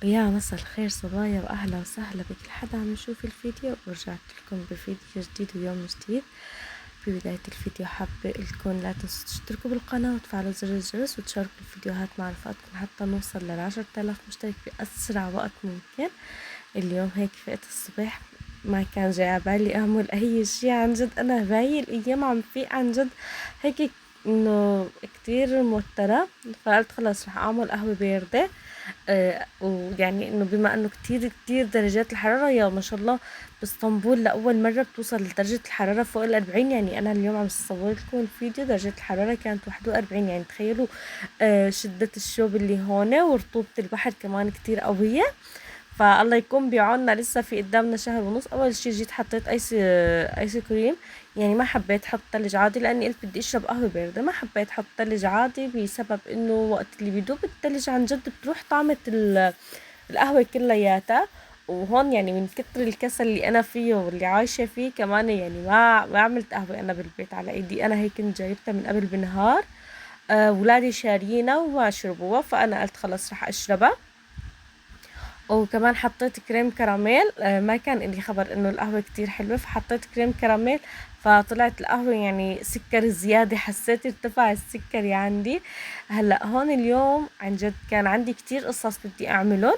يا مساء الخير صبايا واهلا وسهلا بكل حدا عم يشوف الفيديو، ورجعت لكم بفيديو جديد ويوم جديد. ببداية الفيديو حابة لكم لا تنسوا تشتركوا بالقناة وتفعلوا زر الجرس وتشاركوا الفيديوهات مع رفقاتكم حتى نوصل ل10,000 مشترك بأسرع وقت ممكن. اليوم هيك فقت الصبح ما كان جاي عبالي اعمل اي شي، عن جد انا باقي الايام عم فيق عن جد هيك انه كتير موترة، فقلت خلاص رح اعمل قهوة باردة. ويعني انه بما انه كتير كتير درجات الحرارة، يا ما شاء الله باسطنبول لأول مرة بتوصل لدرجة الحرارة فوق 40. يعني أنا اليوم عم صور لكم الفيديو درجة الحرارة كانت 41. يعني تخيلوا شدة الشوب اللي هون، ورطوبة البحر كمان كتير قوية. فالله يكون بعوننا، لسه في قدامنا شهر ونص. اول شي جيت حطيت ايس كريم، يعني ما حبيت احط تلج عادي لاني قلت بدي اشرب قهوه بارده. ما حبيت احط تلج عادي بسبب انه وقت اللي بيدوب التلج عن جد بتروح طعمه القهوه كلياتها. وهون يعني من كتر الكسل اللي انا فيه واللي عايشه فيه كمان، يعني ما عملت قهوه انا بالبيت على ايدي. انا هيك كنت جايبتها من قبل بنهار، ولادي شارينا وما شربوها، فانا قلت خلص رح اشربها. وكمان حطيت كريم كراميل، ما كان إلي خبر إنه القهوة كتير حلوة، فحطيت كريم كراميل فطلعت القهوة يعني سكر زيادة، حسيت ارتفع السكري عندي. هلأ هون اليوم عن جد كان عندي كتير قصص بدي أعملهم،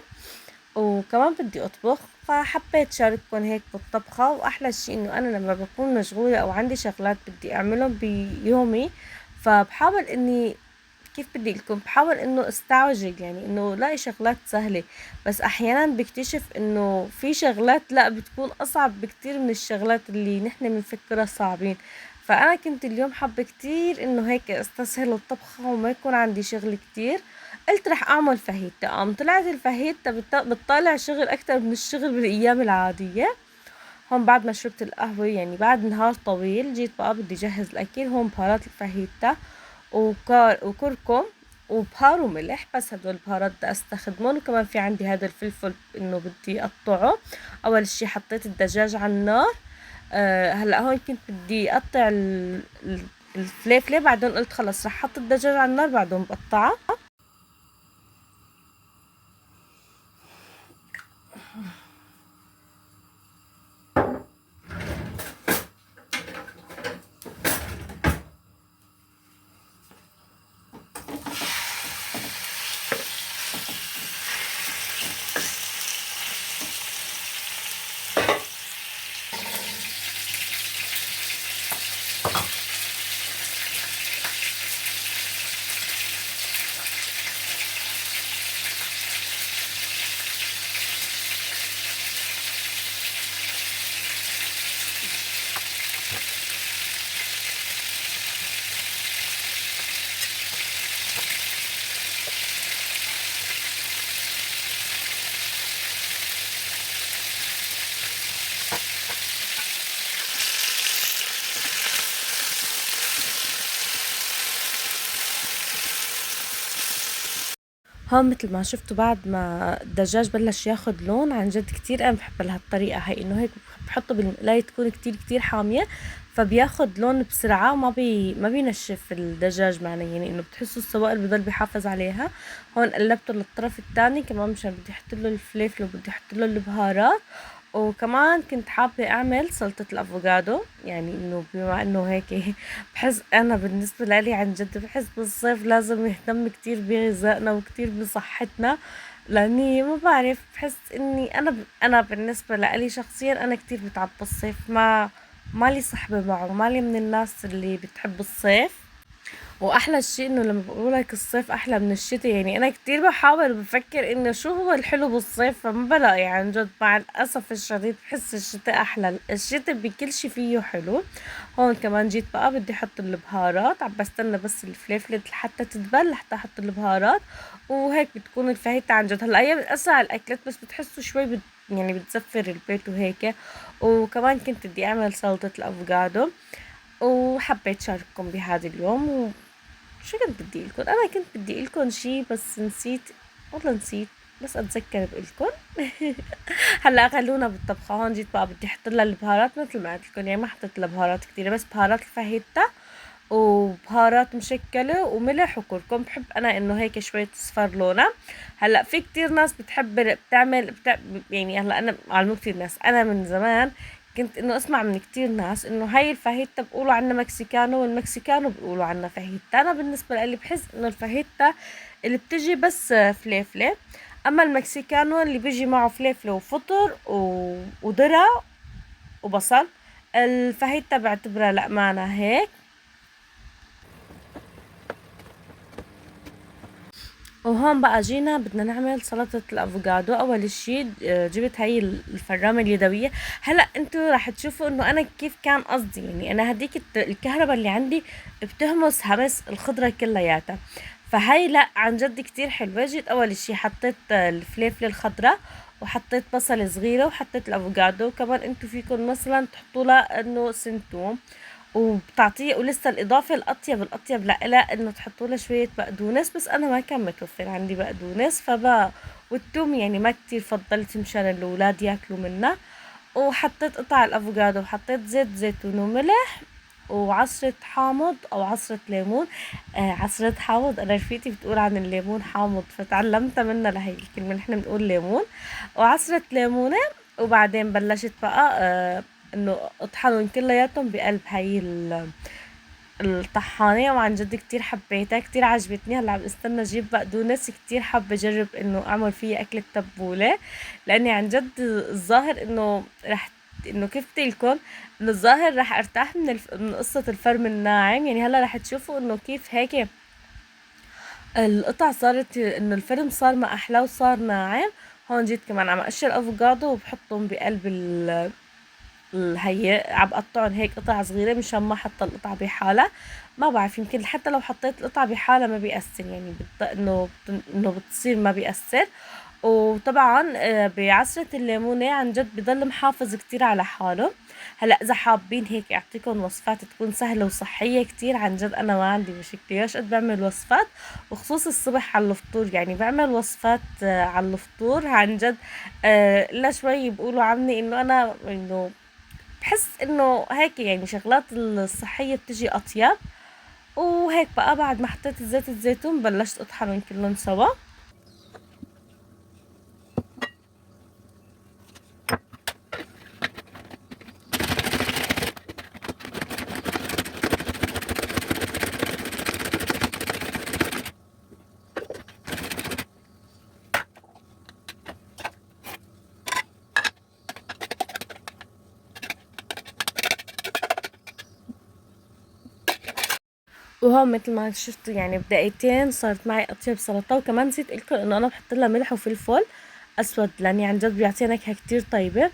وكمان بدي أطبخ، فحبيت شارككم هيك بالطبخة. وأحلى شي إنه أنا لما بكون مشغولة أو عندي شغلات بدي أعملهم بيومي، فبحاول إني كيف بدي لكم بحاول انه استعجل، يعني انه لاقي شغلات سهلة. بس احيانا بكتشف انه في شغلات لا بتكون اصعب بكتير من الشغلات اللي نحن بنفكرها صعبين. فانا كنت اليوم حابة كتير انه هيك استسهل الطبخة وما يكون عندي شغل كتير. قلت رح اعمل فاهيتا. طلعت الفاهيتا بتطلع شغل اكتر من الشغل بالايام العادية. هون بعد ما شربت القهوة، يعني بعد نهار طويل، جيت بقى بدي جهز الاكل. هون بهارات الفاهيتا وكركم وبهار وملح، بس هدول البهارات بدي استخدمهم. وكمان في عندي هذا الفلفل انه بدي اقطعه. اول شي حطيت الدجاج على النار. هلا هون كنت بدي اقطع الفليفله، بعدين قلت خلص رح احط الدجاج على النار بعدهم بقطعه. هون مثل ما شفتوا بعد ما الدجاج بلش ياخد لون، عن جد كتير انا بحب لهالطريقة هاي، انه هيك بحطه بالمقلاية تكون كتير كتير حامية، فبياخد لون بسرعة وما ما بينشف الدجاج معنا، يعني انه بتحسوا السوائل بضل بيحافظ عليها. هون قلبته للطرف التاني كمان مشان بدي احط له الفليفل وبدي احط له البهارات. وكمان كنت حابة اعمل سلطة الافوكادو، يعني انه بما انه هيك بحس انا بالنسبة لي عن جد بحس بالصيف لازم نهتم كتير بغذائنا وكتير بصحتنا. لاني ما بعرف بحس اني انا بالنسبة لي شخصيا انا كتير بتعب بالصيف. مالي صحبة معه، مالي من الناس اللي بتحب الصيف. واحلى شيء انه لما بقول لك الصيف احلى من الشتاء، يعني انا كتير بحاول بفكر انه شو هو الحلو بالصيف، فما بلاقي عن جد. مع الاسف الشديد بحس الشتاء احلى. الشتاء بكل شي فيه حلو. هون كمان جيت بقى بدي احط البهارات، عم بستنى بس الفلفلة لحتى تدبل لحتى احط البهارات. وهيك بتكون الفاهيتا عن جد. هلا هي من اسرع الاكلات، بس بتحسوا شوي يعني بتزفر البيت وهيك. وكمان كنت بدي اعمل سلطة الافوكادو، وحبيت شارككم بهذا اليوم. شو كنت بدي لكم؟ انا كنت بدي لكم شي بس نسيت، والله نسيت. بس اتذكر بقولكم. هلا خلونا بالطبخه. هون جيت بقى بدي احط لها البهارات مثل ما قلت لكم، يعني ما حطيت لها بهارات كثيره، بس بهارات الفاهيتا وبهارات مشكلة وملح وكركم. بحب انا انه هيك شوية اصفر لونه. هلا في كتير ناس يعني هلا انا مو كتير ناس، انا من زمان كنت انه اسمع من كتير ناس انه هاي الفاهيتا بيقولوا عنها مكسيكانو، والمكسيكانو بيقولوا عنها فاهيتا. انا بالنسبة لي بحس انه الفاهيتا اللي بتجي بس فليفلة، اما المكسيكانو اللي بيجي معه فليفلة وفطر وذرة وبصل. الفاهيتا بعتبرها لا معنى هيك. وهون بقى جينا بدنا نعمل سلطة الافوكادو. اول شي جبت هاي الفرامة اليدوية. هلا انتوا راح تشوفوا انه انا كيف كان قصدي، يعني انا هديك الكهرباء اللي عندي همس الخضرة كلياتها. فهاي لا عن جد كتير حلوة. جيت اول شي حطيت الفليفلة الخضراء، وحطيت بصل صغيرة، وحطيت الافوكادو. وكمان انتوا فيكم مثلا تحطوا لها انه سنتوم وبتعطيه. ولسه الاضافه الاطيب لإلها انه تحطوا لها شويه بقدونس، بس انا ما كان متوفر عندي بقدونس والثوم يعني ما كتير فضلت مشان الاولاد ياكلوا منها. وحطيت قطع الافوكادو، وحطيت زيت زيتون وملح وعصرة حامض او عصرة ليمون. عصرة حامض، انا رفيقتي بتقول عن الليمون حامض فتعلمتها منها لهي الكلمة، نحن بنقول ليمون. وعصرة ليمونة. وبعدين بلشت بقى انه اطحنهم كلياتهم بقلب هاي الطحانة. وعن جد كتير حبيتها، كتير عجبتني. هلا عم استنى اجيب بقدونس، كتير حابة اجرب انه اعمل فيها اكلة تبولة، لاني عن جد الظاهر انه انه كيف بديلكن انه الظاهر رح ارتاح من قصة الفرم الناعم. يعني هلا رح تشوفوا انه كيف هيك القطع صارت، انه الفرم صار ما احلى وصار ناعم. هون جيت كمان عم اقشر افوكادو وبحطهم بقلب هي عم بقطعهم هيك قطع صغيرة مشان ما احط القطعة بحالها. ما بعرف، يمكن حتى لو حطيت القطعة بحالها ما بيأثر، يعني انه بتصير ما بيأثر. وطبعا بعصرة الليمونة عن جد بضل محافظ كتير على حاله. هلا اذا حابين هيك اعطيكم وصفات تكون سهلة وصحية كتير، عن جد انا ما عندي مشكلة، قد بعمل وصفات وخصوص الصبح على الفطور. يعني بعمل وصفات على الفطور عن جد. لا شوي بيقولوا عني انه انا انه بحس انه هيك يعني شغلات الصحية بتجي اطيب. وهيك بقى بعد ما حطيت الزيت الزيتون بلشت اطحنهم كلهم سوا. وهون مثل ما شفتوا يعني بدقيقتين صارت معي اطيب سلطة. وكمان نسيت لكم انه انا بحط لها ملح وفلفل اسود، لاني عن جد بيعطيها نكهة كتير طيبة.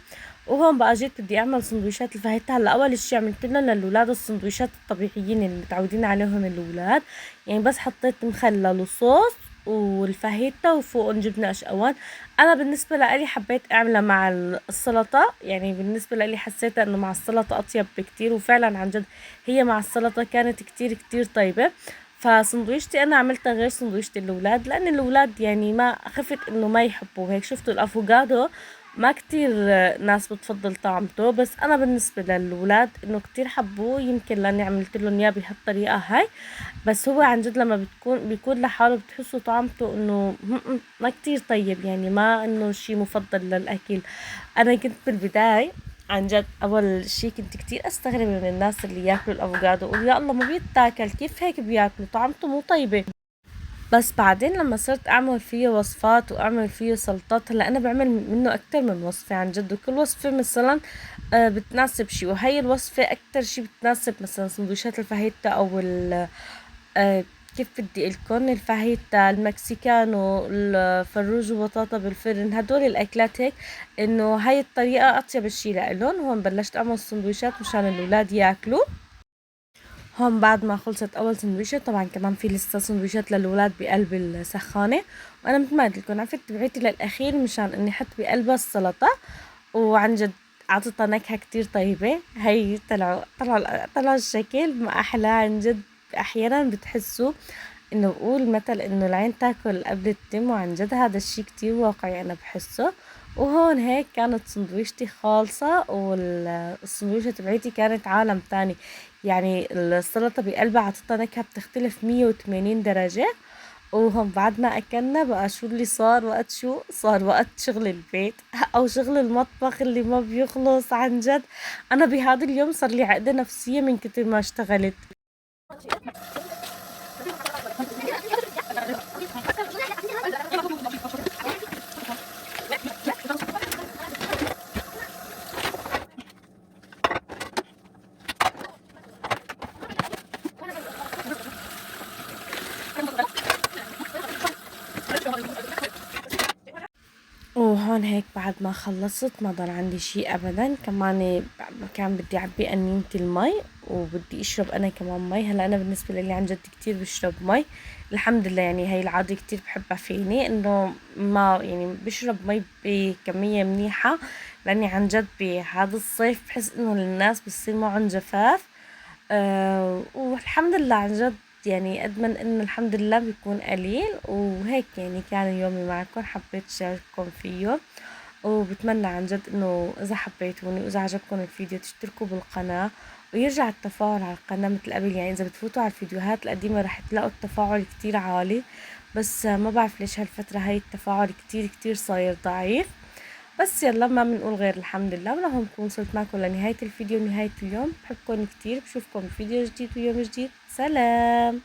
وهون بقى جيت بدي اعمل سندويشات الفاهيتا. هلا اول اشي عملت لهم للاولاد السندويشات الطبيعيين اللي متعودين عليهم الاولاد، يعني بس حطيت مخلل وصوص والفاهيتا وفوقهم جبنة قشقوان. انا بالنسبة لي حبيت اعملها مع السلطة، يعني بالنسبة لي حسيتها انه مع السلطة اطيب بكتير، وفعلا عن جد هي مع السلطة كانت كتير كتير طيبة. فسندويشتي انا عملتها غير سندويشة الاولاد، لان الاولاد يعني ما خفت انه ما يحبوا هيك. شفتوا الافوكادو ما كتير ناس بتفضل طعمته، بس انا بالنسبة للولاد انه كتير حبوه، يمكن لاني عملت لهم اياه بهالطريقة هاي. بس هو عن جد لما بيكون لحاله بتحسوا طعمته انه ما كتير طيب، يعني ما انه شي مفضل للاكل. انا كنت بالبداية عن جد اول شي كنت كتير استغرب من الناس اللي ياكلوا الافوكادو، اقول يا الله ما بيتاكل، كيف هيك بياكلوا، طعمته مو طيبة. بس بعدين لما صرت اعمل فيه وصفات واعمل فيه سلطات، هلا انا بعمل منه اكتر من وصفة عن جد. وكل وصفة مثلا بتناسب شي، وهي الوصفة اكتر شي بتناسب مثلا سندويشات الفاهيتا او آه كيف بدي لكم الفاهيتا المكسيكانو الفروج وبطاطا بالفرن، هدول الاكلات هيك. انه هاي الطريقة اطيب شي لإلهم. هون بلشت اعمل سندويشات مشان الاولاد ياكلوا. هون بعد ما خلصت اول سندويشة، طبعا كمان في لسه سندويشات للولاد بقلب السخانة. وانا مثل ما قلت لكم عملت تبعيتي للاخير مشان اني احط بقلبها السلطة. وعن جد عطتها نكهة كتير طيبة. هي طلع الشكل ما احلى عن جد. احيانا بتحسوا انه بقول مثل انه العين تاكل قبل التم، وعن جد هذا الشي كتير واقعي انا بحسه. وهون هيك كانت سندويشتي خالصة، والسندويشة تبعيتي كانت عالم تاني. يعني السلطة بقلبها عطتها نكهة بتختلف 180 درجة. وهم بعد ما أكلنا بقى شو اللي صار وقت، شو صار وقت شغل البيت أو شغل المطبخ اللي ما بيخلص عن جد. أنا بهذا اليوم صار لي عقدة نفسية من كتر ما اشتغلت. وهون هيك بعد ما خلصت ما ضل عندي شي ابدا، كمان كان بدي اعبي قنينة المي وبدي اشرب انا كمان مي. هلا انا بالنسبة لي عن جد كتير بشرب مي، الحمد لله. يعني هاي العادة كتير بحبها فيني، انه ما يعني بشرب مي بكمية منيحة، لاني عن جد بهذا الصيف بحس انه الناس بصير معهم جفاف. والحمد لله عن جد. يعني أدمن إنه الحمد لله بيكون قليل. وهيك يعني كان يومي معكم، حبيت أشارككم فيه. وبتمنى عن جد إنه إذا حبيتوني وإذا عجبكم الفيديو تشتركوا بالقناة، ويرجع التفاعل على القناة مثل قبل. يعني إذا بتفوتوا على الفيديوهات القديمة رح تلاقوا التفاعل كتير عالي، بس ما بعرف ليش هالفترة هاي التفاعل كتير كتير صاير ضعيف. بس يلا ما بنقول غير الحمد لله. ولهون بكون وصلت معكم لنهاية الفيديو، نهاية اليوم. بحبكم كتير، بشوفكم بفيديو جديد ويوم جديد. سلام.